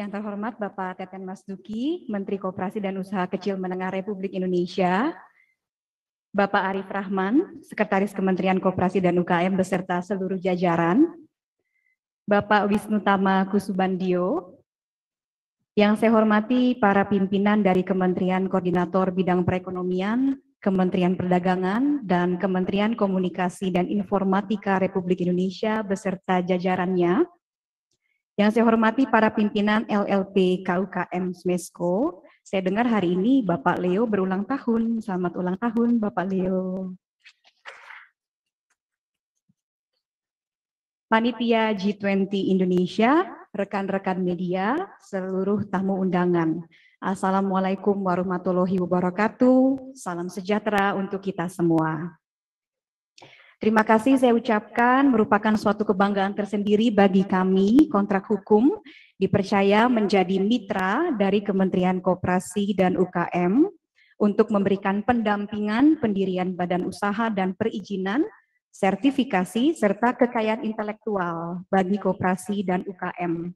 Yang terhormat Bapak Teten Mas Duki, Menteri Koperasi dan Usaha Kecil Menengah Republik Indonesia, Bapak Arif Rahman, Sekretaris Kementerian Koperasi dan UKM beserta seluruh jajaran, Bapak Wisnu Tama Kusubandio, yang saya hormati para pimpinan dari Kementerian Koordinator Bidang Perekonomian, Kementerian Perdagangan, dan Kementerian Komunikasi dan Informatika Republik Indonesia beserta jajarannya. Yang saya hormati para pimpinan LLP KUKM Smesco. Saya dengar hari ini Bapak Leo berulang tahun. Selamat ulang tahun Bapak Leo. Panitia G20 Indonesia, rekan-rekan media, seluruh tamu undangan. Assalamualaikum warahmatullahi wabarakatuh. Salam sejahtera untuk kita semua. Terima kasih saya ucapkan merupakan suatu kebanggaan tersendiri bagi kami kontrak hukum dipercaya menjadi mitra dari Kementerian Koperasi dan UKM untuk memberikan pendampingan pendirian badan usaha dan perizinan, sertifikasi, serta kekayaan intelektual bagi koperasi dan UKM.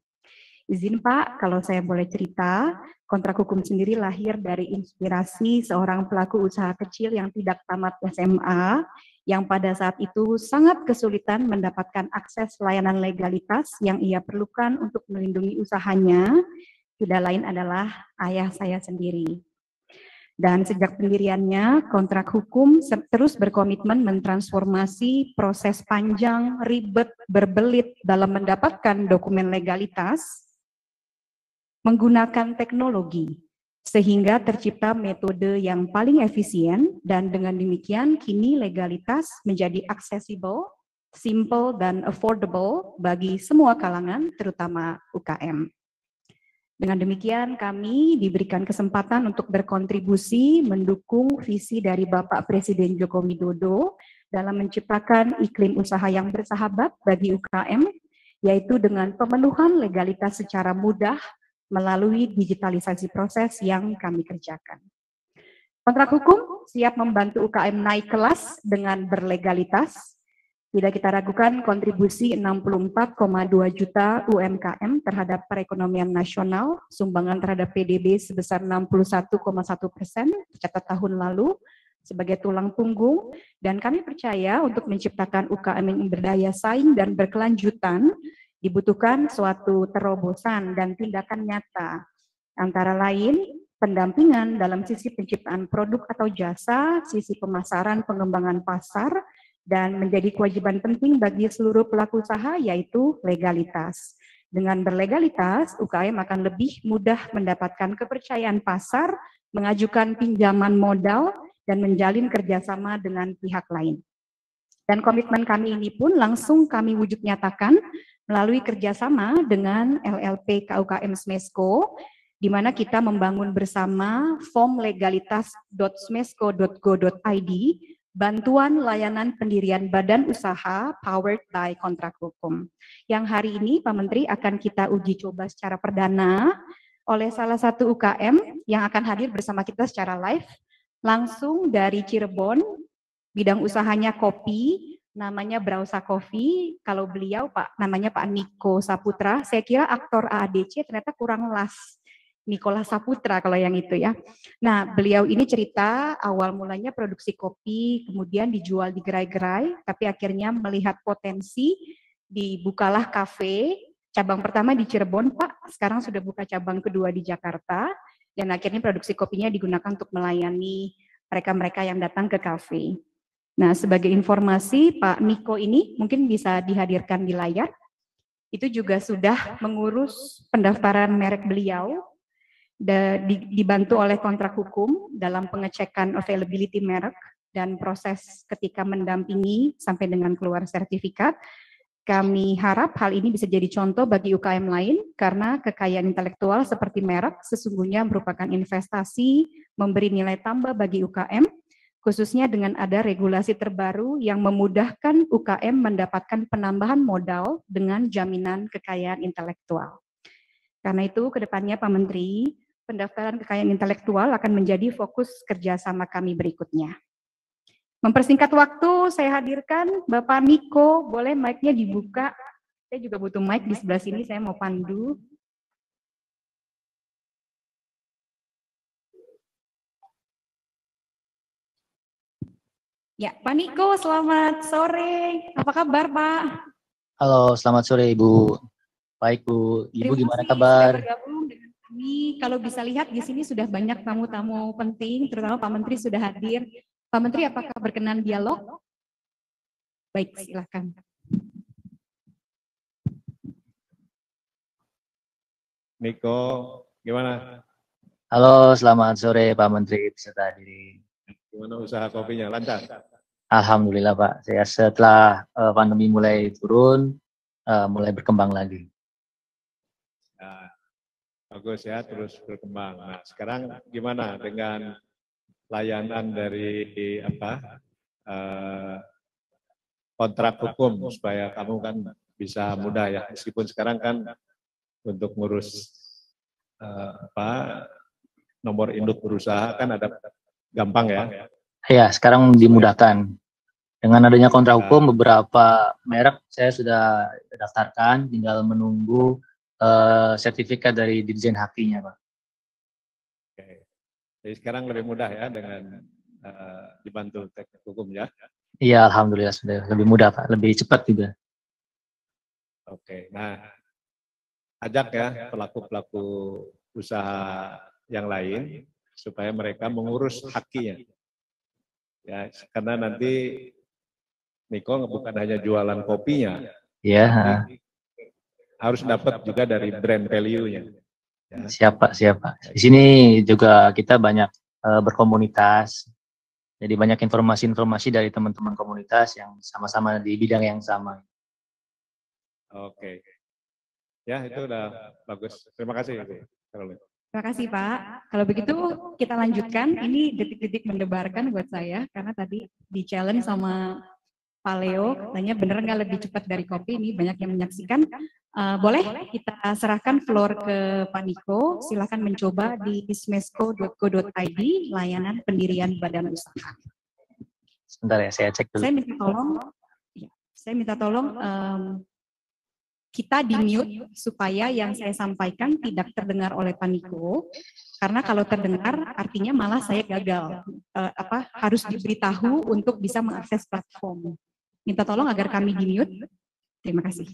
Izin Pak, kalau saya boleh cerita, kontrak hukum sendiri lahir dari inspirasi seorang pelaku usaha kecil yang tidak tamat SMA, yang pada saat itu sangat kesulitan mendapatkan akses layanan legalitas yang ia perlukan untuk melindungi usahanya, tidak lain adalah ayah saya sendiri. Dan sejak pendiriannya, kontrak hukum terus berkomitmen mentransformasi proses panjang, ribet, berbelit dalam mendapatkan dokumen legalitas menggunakan teknologi, sehingga tercipta metode yang paling efisien dan dengan demikian kini legalitas menjadi accessible, simple, dan affordable bagi semua kalangan, terutama UKM. Dengan demikian kami diberikan kesempatan untuk berkontribusi mendukung visi dari Bapak Presiden Joko Widodo dalam menciptakan iklim usaha yang bersahabat bagi UKM, yaitu dengan pemenuhan legalitas secara mudah melalui digitalisasi proses yang kami kerjakan. Kontrak hukum siap membantu UKM naik kelas dengan berlegalitas. Tidak kita ragukan kontribusi 64,2 juta UMKM terhadap perekonomian nasional, sumbangan terhadap PDB sebesar 61,1% tercatat tahun lalu sebagai tulang punggung, dan kami percaya untuk menciptakan UKM yang berdaya saing dan berkelanjutan dibutuhkan suatu terobosan dan tindakan nyata, antara lain pendampingan dalam sisi penciptaan produk atau jasa, sisi pemasaran, pengembangan pasar, dan menjadi kewajiban penting bagi seluruh pelaku usaha yaitu legalitas. Dengan berlegalitas, UKM akan lebih mudah mendapatkan kepercayaan pasar, mengajukan pinjaman modal, dan menjalin kerjasama dengan pihak lain. Dan komitmen kami ini pun langsung kami wujud nyatakan melalui kerjasama dengan LLP KUKM Smesco, di mana kita membangun bersama formlegalitas.smesco.go.id, bantuan layanan pendirian badan usaha powered by kontrak hukum. Yang hari ini Pak Menteri akan kita uji coba secara perdana oleh salah satu UKM yang akan hadir bersama kita secara live, langsung dari Cirebon, bidang usahanya kopi, namanya Brausa Coffee. Kalau beliau namanya Pak Niko Saputra, saya kira aktor AADC ternyata kurang las. Nikola Saputra kalau yang itu ya. Nah, beliau ini cerita awal mulanya produksi kopi, kemudian dijual di gerai-gerai, tapi akhirnya melihat potensi, dibukalah kafe, cabang pertama di Cirebon Pak, sekarang sudah buka cabang kedua di Jakarta, dan akhirnya produksi kopinya digunakan untuk melayani mereka-mereka yang datang ke kafe. Nah, sebagai informasi, Pak Niko ini mungkin bisa dihadirkan di layar. Itu juga sudah mengurus pendaftaran merek beliau, dibantu oleh kontrak hukum dalam pengecekan availability merek dan proses ketika mendampingi sampai dengan keluar sertifikat. Kami harap hal ini bisa jadi contoh bagi UKM lain karena kekayaan intelektual seperti merek sesungguhnya merupakan investasi memberi nilai tambah bagi UKM, khususnya dengan ada regulasi terbaru yang memudahkan UKM mendapatkan penambahan modal dengan jaminan kekayaan intelektual. Karena itu, ke depannya Pak Menteri, pendaftaran kekayaan intelektual akan menjadi fokus kerjasama kami berikutnya. Mempersingkat waktu, saya hadirkan Bapak Niko, boleh mic-nya dibuka. Saya juga butuh mic di sebelah sini, saya mau pandu. Ya, Pak Niko, selamat sore. Apa kabar, Pak? Halo, selamat sore Ibu. Baik Bu, Ibu gimana Terima kasih kabar? sudah bergabung dengan kami. Kalau bisa lihat di sini sudah banyak tamu-tamu penting, terutama Pak Menteri sudah hadir. Pak Menteri, apakah berkenan dialog? Baik, silakan. Niko, gimana? Halo, selamat sore Pak Menteri beserta diri. Gimana usaha kopinya? Lancar? Alhamdulillah Pak, saya setelah pandemi mulai turun, mulai berkembang lagi. Nah, bagus ya, terus berkembang. Nah, sekarang gimana dengan layanan dari kontrak hukum supaya kamu kan bisa mudah ya, meskipun sekarang kan untuk ngurus nomor induk berusaha kan ada gampang ya. Ya, sekarang dimudahkan. Dengan adanya kontrak hukum, beberapa merek saya sudah daftarkan, tinggal menunggu sertifikat dari Dirjen Haki-nya Pak. Oke. Jadi sekarang lebih mudah ya dengan dibantu teknik hukum ya. Iya, Alhamdulillah sudah lebih mudah Pak, lebih cepat juga. Oke, nah ajak ya pelaku-pelaku usaha yang lain supaya mereka mengurus hakinya. Ya, karena nanti Niko bukan hanya jualan kopinya, Iya. harus dapat juga dari brand value-nya. Ya. Siapa. Di sini juga kita banyak berkomunitas. Jadi banyak informasi-informasi dari teman-teman komunitas yang sama-sama di bidang yang sama. Oke. Ya, itu udah bagus. Terima kasih, Caroline. Terima kasih Pak. Kalau begitu kita lanjutkan. Ini detik-detik mendebarkan buat saya karena tadi di challenge sama Pak Leo, katanya bener nggak lebih cepat dari kopi, ini banyak yang menyaksikan. Boleh kita serahkan floor ke Pak Niko, silakan mencoba di ismesco.co.id, layanan pendirian badan usaha. Sebentar ya, saya cek dulu. Saya minta tolong kita di-mute supaya yang saya sampaikan tidak terdengar oleh Pak Niko, karena kalau terdengar artinya malah saya gagal, harus diberitahu untuk bisa mengakses platform. Minta tolong agar kami di-mute. Terima kasih.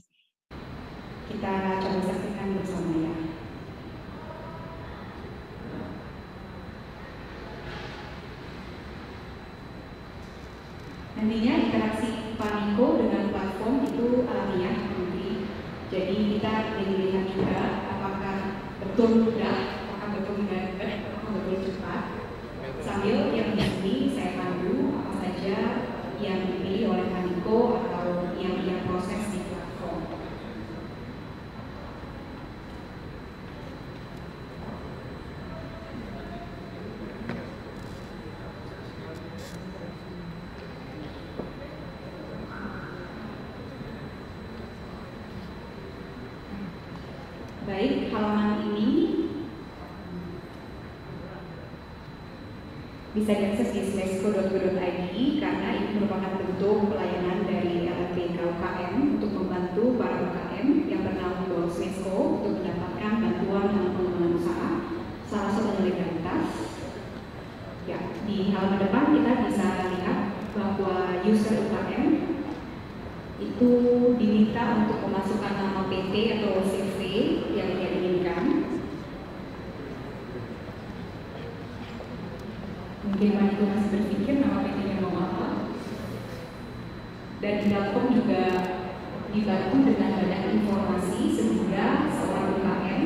Kita coba saksikan bersama ya. Nantinya interaksi Pak Niko dengan platform itu alamiah. Jadi kita dilihat juga apakah betul mudah, apakah betul mudah, apakah betul cepat. Sambil yang di sini saya pandu apa saja yang dipilih oleh Pak Niko atau yang ia proses di platform. Baik, halaman ini bisa diakses di ismesco.co.id karena ini merupakan bentuk pelayanan dari LLP UKM untuk membantu para UKM yang bernaung di Ismesco untuk mendapatkan bantuan dalam pengembangan usaha, salah satunya legalitas. Ya, di halaman depan kita bisa lihat bahwa user UKM itu diminta untuk memasukkan nama PT atau CV yang dia inginkan. Mungkin Pak Niko masih berpikir nama PT-nya mau apa. Dan di platform juga dibantu dengan banyak informasi sehingga seorang UKM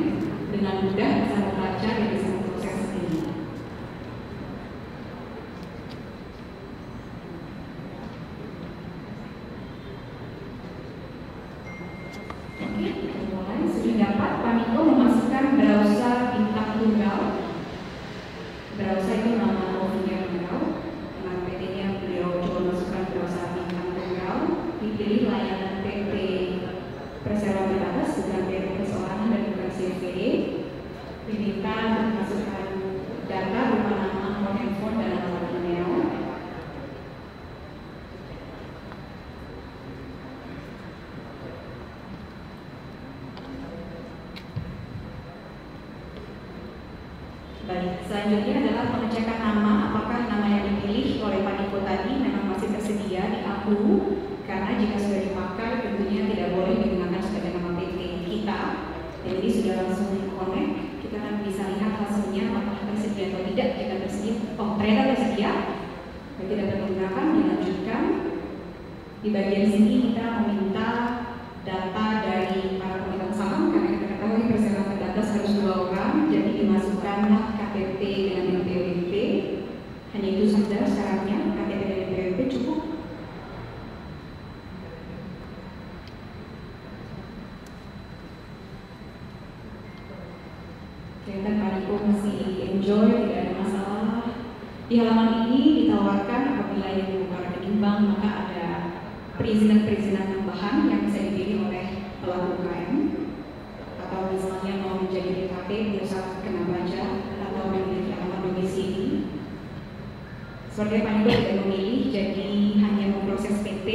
dengan mudah bisa membaca dan bisa memproses ini. Oke, kita mulai. Sudah dapat Pak Niko memasukkan browser bintang tunggal. Browser itu nama movie-nya beliau. Nama PT-nya beliau coba masukkan browser bintang tunggal. Dipilih layanan PT Perseroan Terbatas, bukan PT Perseorangan dan bukan CVD. Diminta memasukkan data berupa nama, nomor handphone dan alamat email. Baik, selanjutnya adalah pengecekan nama, apakah nama yang dipilih oleh Pak Niko tadi memang masih saja di AU, karena jika sudah dipakai tentunya tidak boleh digunakan sebagai nama PT kita. Jadi sudah langsung connect, kita akan bisa lihat hasilnya apakah tersedia atau tidak. Jika tersedia, ternyata tersedia, berarti dapat digunakan, dilanjutkan. Di bagian sini kita meminta data dari para pemegang saham, karena kita ketahui persyaratan data harus 2 orang, jadi dimasukkanlah KTP dengan NPWP. Hanya itu saja syaratnya, KTP dan NPWP cukup. Kelihatan Pak Niko masih enjoy, tidak ada masalah. Di halaman ini ditawarkan apabila yang bukan rekening bank, maka ada perizinan-perizinan tambahan yang bisa dipilih oleh pelaku UKM, atau misalnya mau menjadi DKP, berusaha kena pajak, atau memiliki alamat domisili. Seperti Pak Niko tidak memilih, jadi hanya memproses PT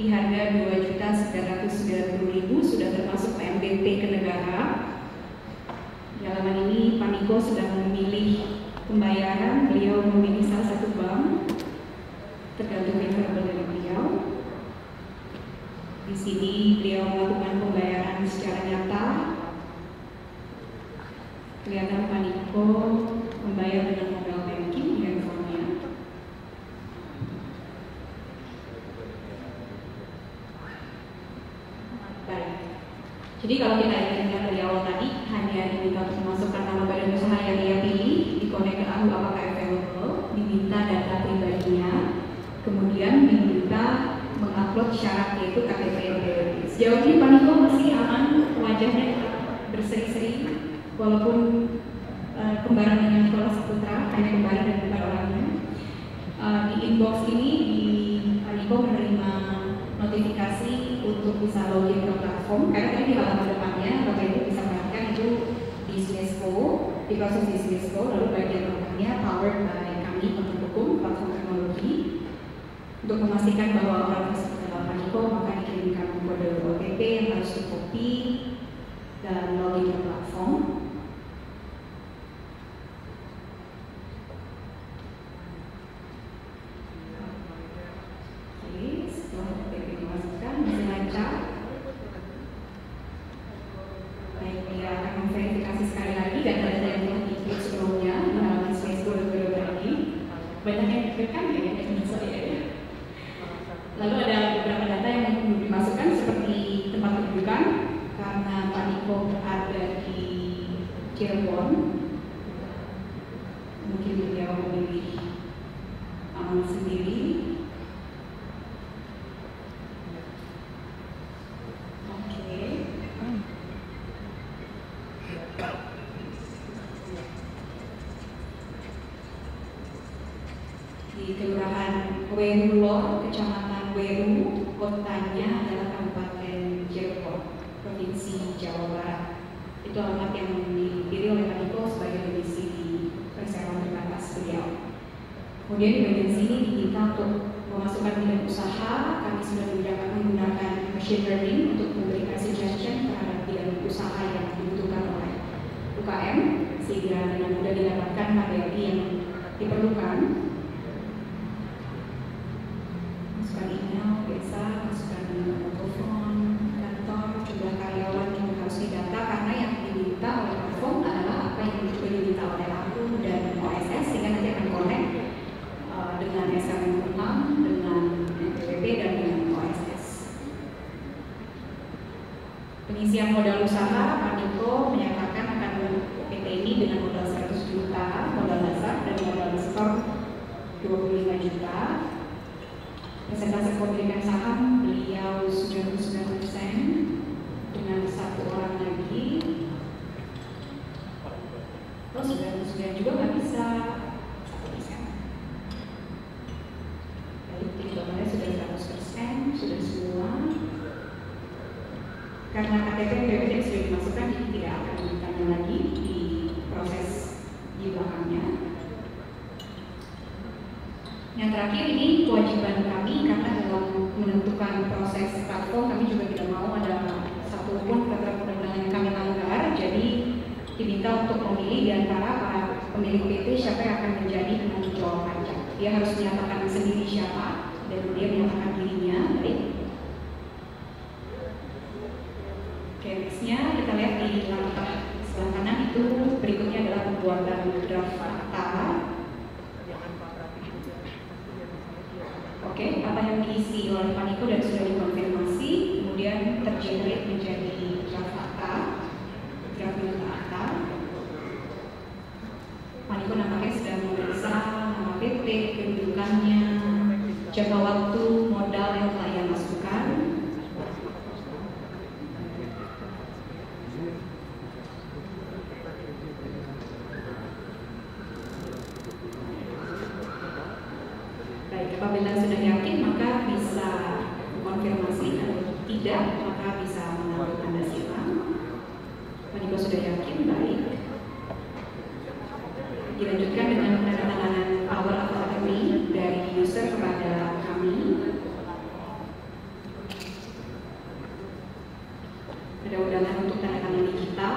di harga 2.990.000 sudah termasuk PNBP ke negara. Di halaman ini Pak Niko sudah memilih pembayaran, beliau memilih salah satu bank, tergantung interval dari beliau. Di sini beliau melakukan pembayaran secara nyata. Kelihatan Pak Niko membayar dengan mobile banking di handphonenya. Baik. Jadi kalau kita ingat dari awal tadi, hanya diminta untuk memasukkan nama badan usaha yang dia pilih, dikonek ke AU apakah available, diminta data pribadinya, kemudian diminta mengupload syarat yaitu KTP NPWP. Sejauh ini Pak Niko masih aman, wajahnya berseri-seri, walaupun kembaran dengan Nikola Saputra, hanya kembaran dan bukan orangnya. Di inbox ini Pak Niko menerima notifikasi untuk bisa login ke platform, karena tadi di halaman depannya Bapak Ibu bisa perhatikan itu di Swisco, di proses di Swisco, lalu bagian belakangnya powered by kami untuk hukum platform teknologi. Untuk memastikan bahwa orang tersebut adalah Pak Niko, maka dikirimkan kode OTP yang harus di-copy dan login ke platform. Oke, setelah OTP dimasukkan, bisa lancar. Baik, dia akan memverifikasi sekali lagi data-data yang telah diklik sebelumnya di halaman Swisco.go.id. Banyak yang ditekan ya, lalu ada beberapa data yang perlu dimasukkan seperti tempat kedudukan, karena Pak Niko berada di Cirebon, mungkin beliau memilih alamat sendiri. Oke. Di Kelurahan Werulo, Kecamatan Weru, kotanya adalah Kabupaten Cirebon, Provinsi Jawa Barat. Itu alamat yang dipilih oleh Pak Niko sebagai domisili perseroan terbatas beliau. Kemudian di bagian sini diminta untuk memasukkan bidang usaha. Kami sudah menggunakan machine learning untuk memberikan suggestion terhadap bidang usaha yang dibutuhkan oleh UKM, sehingga dengan mudah didapatkan KPI yang diperlukan. Masukkan email, biasa, masukkan telepon, kantor, jumlah karyawan yang harus didata, karena yang diminta oleh platform adalah apa yang juga diminta oleh aku dan OSS, sehingga nanti akan connect dengan SMM dengan NPWP dan dengan OSS. Pengisian modal usaha, Pak Niko menyatakan akan PT ini dengan modal 100 juta, modal dasar, dan modal store 25 juta. Persentase kepemilikan saham beliau 99% dengan 1 orang lagi. Oh, 99 juga nggak bisa 1%. Lalu totalnya sudah 100%, sudah semua. Karena KTP PPT sudah dimasukkan, jadi tidak akan ditanya lagi di proses di belakangnya. Yang terakhir ini kewajiban kami, karena dalam menentukan proses platform kami juga tidak mau ada satupun peraturan perundangan yang kami langgar. Jadi diminta untuk memilih di antara para pemilik PT siapa yang akan menjadi penanggung jawab pajak. Dia harus menyatakan sendiri siapa, dan dia menyatakan dirinya. Baik. Oke, nextnya kita lihat di langkah sebelah kanan itu berikutnya adalah pembuatan draft fakta. Oke, apa yang diisi oleh Pak Niko dan sudah dikonfirmasi, kemudian tergenerate menjadi draft fakta, draft nota akta. Pak Niko nampaknya sedang memeriksa nama PT, kedudukannya, jangka waktu, modal yang telah ia masukkan. Baik, apabila sudah yakin maka bisa konfirmasi, kalau tidak maka bisa mengambil tanda silang. Pak Niko sudah yakin, baik. Dilanjutkan dengan penandatanganan power of attorney dari user kepada kami. Ada undangan untuk tanda tangan digital.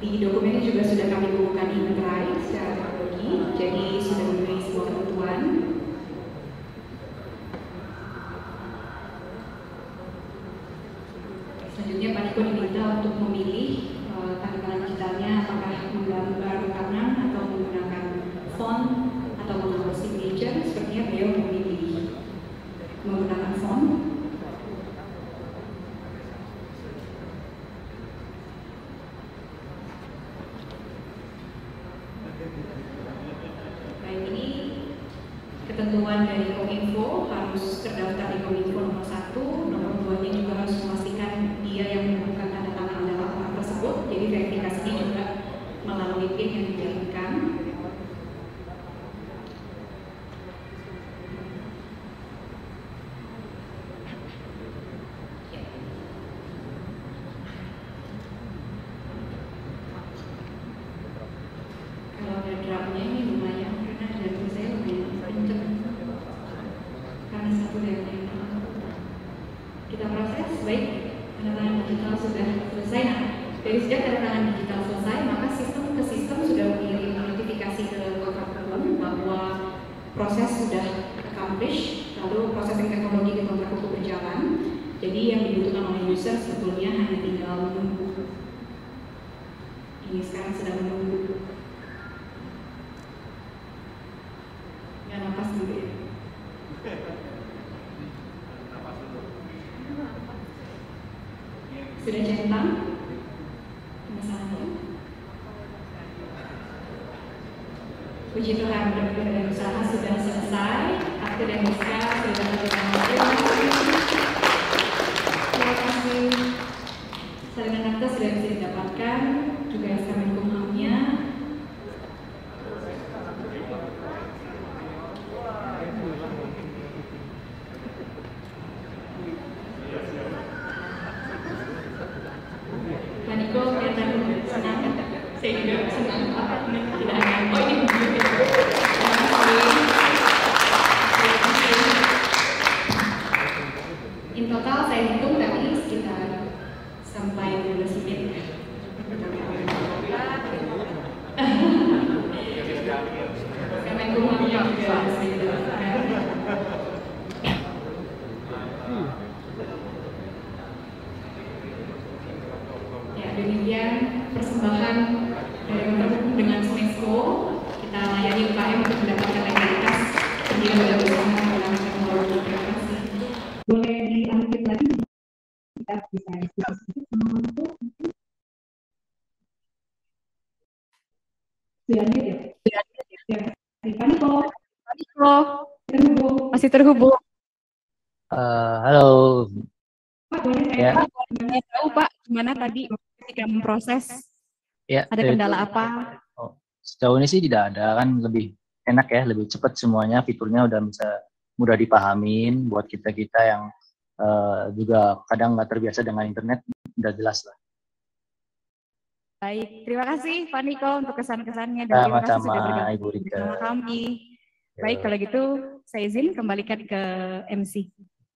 Di dokumen ini juga sudah kami bukukan inventory secara teknologi, jadi sudah memenuhi semua kebutuhan. Selanjutnya Pak Niko diminta untuk memilih tanda tangan digitalnya apakah menggambar kanan atau menggunakan font atau menggunakan signature. Sepertinya beliau memilih menggunakan font. Baik, ini ketentuan dari Kominfo harus terdaftar di Kominfo nomor 1, nomor 2-nya juga harus memastikan dia yang melakukan tanda tangan adalah orang tersebut. Jadi verifikasinya juga melalui PIN yang dikirimkan. Kalau ada draftnya ini lumayan, karena dari saya lumayan kenceng. Karena satu dari yang kita proses, baik, tanda tangan digital sudah selesai. Nah, dari sejak tanda tangan digital selesai, maka sistem ke sistem sudah mengirim notifikasi ke kontrak hukum bahwa proses sudah accomplished, lalu prosesing teknologi di kontrak hukum berjalan. Jadi yang dibutuhkan oleh user sebetulnya hanya tinggal menunggu. Ini sekarang sedang menunggu. Nggak napas dulu ya. Sudah centang masalahnya. Puji Tuhan, benar-benar dan usaha sudah selesai. Akte dan naskah sudah dilakukan. Terima kasih. Salinan akte sudah bisa didapatkan, juga SK Menkumhamnya. Pak Niko kelihatan senang, saya juga senang. Tidak hanya, oh ini in total saya hitung tadi sekitar sampai 12 menit. Kemenkumhamnya juga saya dapatkan. Ya, demikian persembahan dari kontrak dengan Smesco. Kita layani UKM untuk mendapatkan legalitas pendirian badan usaha menggunakan teknologi. Terima kasih. Boleh diangkat lagi? Kita bisa diskusi sedikit. Sudah ada ya? Ya. Pak Niko. Terhubung. Masih terhubung. Halo. Pak, boleh saya tahu Pak gimana tadi ketika memproses? Ya, ada kendala apa? Sejauh ini sih tidak ada, kan lebih enak ya, lebih cepat semuanya, fiturnya udah bisa mudah dipahamin buat kita-kita yang juga kadang nggak terbiasa dengan internet, udah jelas lah. Baik, terima kasih Pak Niko untuk kesan-kesannya dan terima kasih sudah bergabung bersama kami. Baik, kalau gitu saya izin kembalikan ke MC.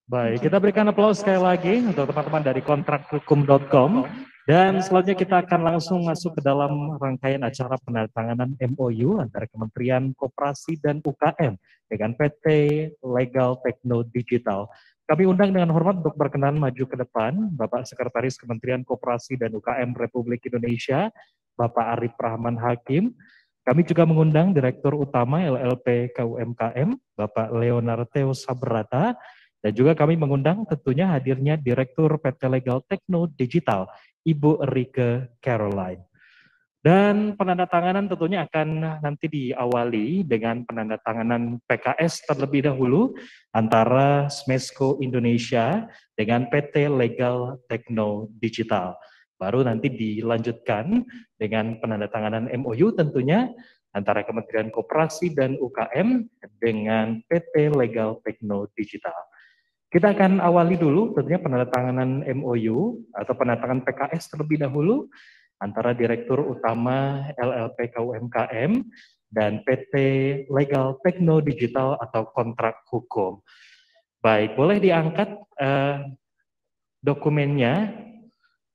Baik, kita berikan aplaus sekali lagi untuk teman-teman dari kontrakhukum.com Dan selanjutnya kita akan langsung masuk ke dalam rangkaian acara penandatanganan MOU antara Kementerian Koperasi dan UKM dengan PT Legal Tekno Digital. Kami undang dengan hormat untuk berkenan maju ke depan Bapak Sekretaris Kementerian Koperasi dan UKM Republik Indonesia, Bapak Arif Rahman Hakim. Kami juga mengundang Direktur Utama LLP KUMKM, Bapak Leonardo Sabrata, dan juga kami mengundang tentunya hadirnya Direktur PT Legal Tekno Digital, Ibu Rike Caroline. Dan penandatanganan tentunya akan nanti diawali dengan penandatanganan PKS terlebih dahulu antara Smesco Indonesia dengan PT Legal Tekno Digital. Baru nanti dilanjutkan dengan penandatanganan MOU tentunya antara Kementerian Koperasi dan UKM dengan PT Legal Tekno Digital. Kita akan awali dulu tentunya penandatanganan MOU atau penandatangan PKS terlebih dahulu antara Direktur Utama LLP KUMKM dan PT Legal Tekno Digital atau kontrak hukum. Baik, boleh diangkat dokumennya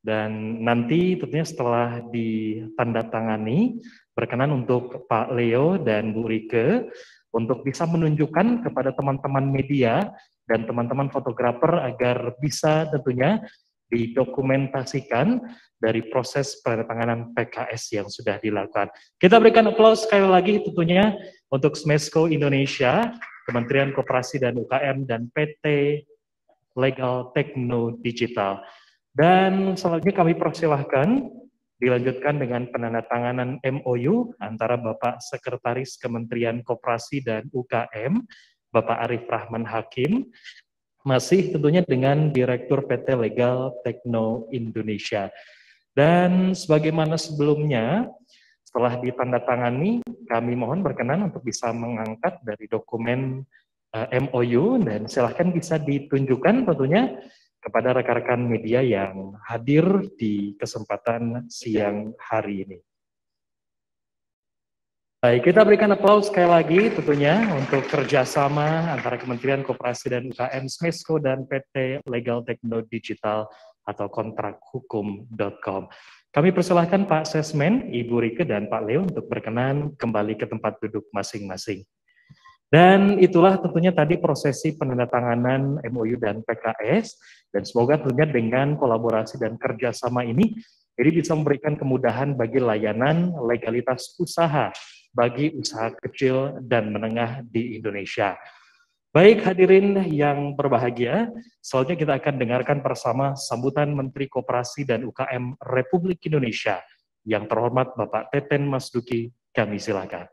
dan nanti tentunya setelah ditandatangani berkenan untuk Pak Leo dan Bu Rike untuk bisa menunjukkan kepada teman-teman media dan teman-teman fotografer agar bisa tentunya didokumentasikan dari proses penandatanganan PKS yang sudah dilakukan. Kita berikan aplaus sekali lagi tentunya untuk Smesco Indonesia, Kementerian Koperasi dan UKM, dan PT Legal Tekno Digital. Dan selanjutnya kami persilahkan dilanjutkan dengan penandatanganan MOU antara Bapak Sekretaris Kementerian Koperasi dan UKM, Bapak Arif Rahman Hakim, masih tentunya dengan Direktur PT Legal Tekno Indonesia. Dan sebagaimana sebelumnya, setelah ditandatangani, kami mohon berkenan untuk bisa mengangkat dari dokumen MOU dan silahkan bisa ditunjukkan tentunya kepada rekan-rekan media yang hadir di kesempatan siang hari ini. Baik, kita berikan aplaus sekali lagi tentunya untuk kerjasama antara Kementerian Koperasi dan UKM, Smesco, dan PT Legal Tekno Digital atau kontrakhukum.com. Kami persilahkan Pak Sesmen, Ibu Rike, dan Pak Leo untuk berkenan kembali ke tempat duduk masing-masing. Dan itulah tentunya tadi prosesi penandatanganan MOU dan PKS, dan semoga tentunya dengan kolaborasi dan kerjasama ini, jadi bisa memberikan kemudahan bagi layanan legalitas usaha bagi usaha kecil dan menengah di Indonesia. Baik hadirin yang berbahagia, selanjutnya kita akan dengarkan bersama sambutan Menteri Koperasi dan UKM Republik Indonesia. Yang terhormat Bapak Teten Mas Duki, kami silakan.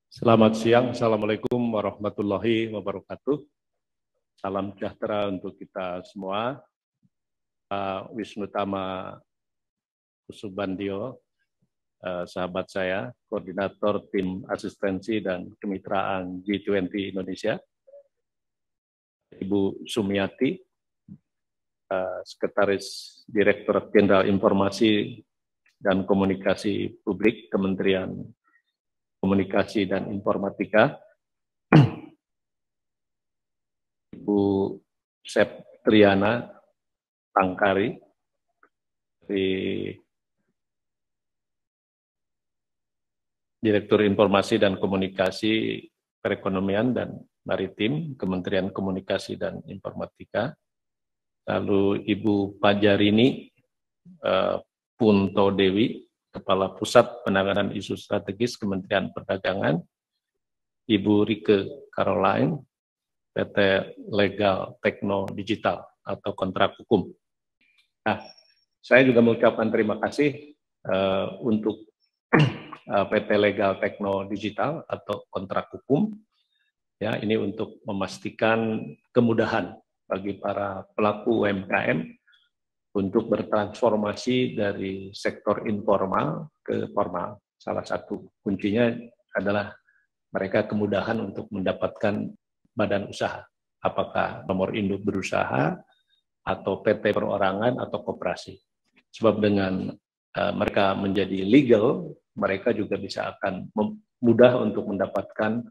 Selamat siang, Assalamualaikum warahmatullahi wabarakatuh. Salam sejahtera untuk kita semua. Pak Wisnu Tama Kusubandio, sahabat saya, koordinator tim asistensi dan kemitraan G20 Indonesia. Ibu Sumiati, Sekretaris Direktur Jenderal Informasi dan Komunikasi Publik Kementerian Komunikasi dan Informatika. Ibu Septriana Tangkari, Direktur Informasi dan Komunikasi Perekonomian dan Maritim, Kementerian Komunikasi dan Informatika. Lalu Ibu Pajarini Punto Dewi, Kepala Pusat Penanganan Isu Strategis Kementerian Perdagangan. Ibu Rike Caroline, PT Legal Tekno Digital atau kontrak hukum. Nah, saya juga mengucapkan terima kasih untuk PT Legal Tekno Digital atau kontrak hukum. Ya, ini untuk memastikan kemudahan bagi para pelaku UMKM untuk bertransformasi dari sektor informal ke formal. Salah satu kuncinya adalah mereka kemudahan untuk mendapatkan badan usaha, apakah nomor induk berusaha, atau PT perorangan, atau koperasi. Sebab dengan mereka menjadi legal, mereka juga bisa akan mudah untuk mendapatkan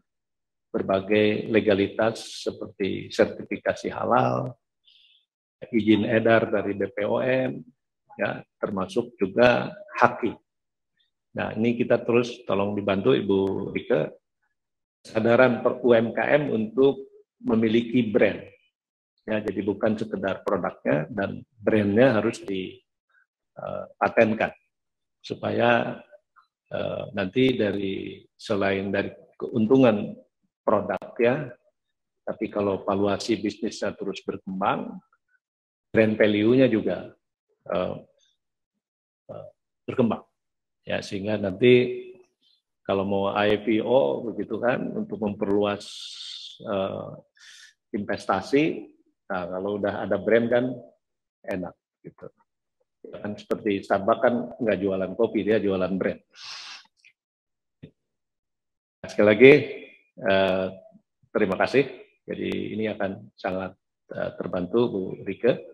berbagai legalitas seperti sertifikasi halal, izin edar dari BPOM, ya, termasuk juga HAKI. Nah, ini kita terus tolong dibantu Ibu Rike, kesadaran per UMKM untuk memiliki brand. Ya, jadi bukan sekedar produknya dan brandnya harus dipatenkan supaya nanti selain dari keuntungan produknya, tapi kalau valuasi bisnisnya terus berkembang, brand value-nya juga berkembang, ya, sehingga nanti kalau mau IPO begitu kan untuk memperluas investasi, nah kalau udah ada brand kan enak gitu. Kan seperti Starbucks kan nggak jualan kopi, dia jualan brand. Sekali lagi terima kasih. Jadi ini akan sangat terbantu Bu Rike.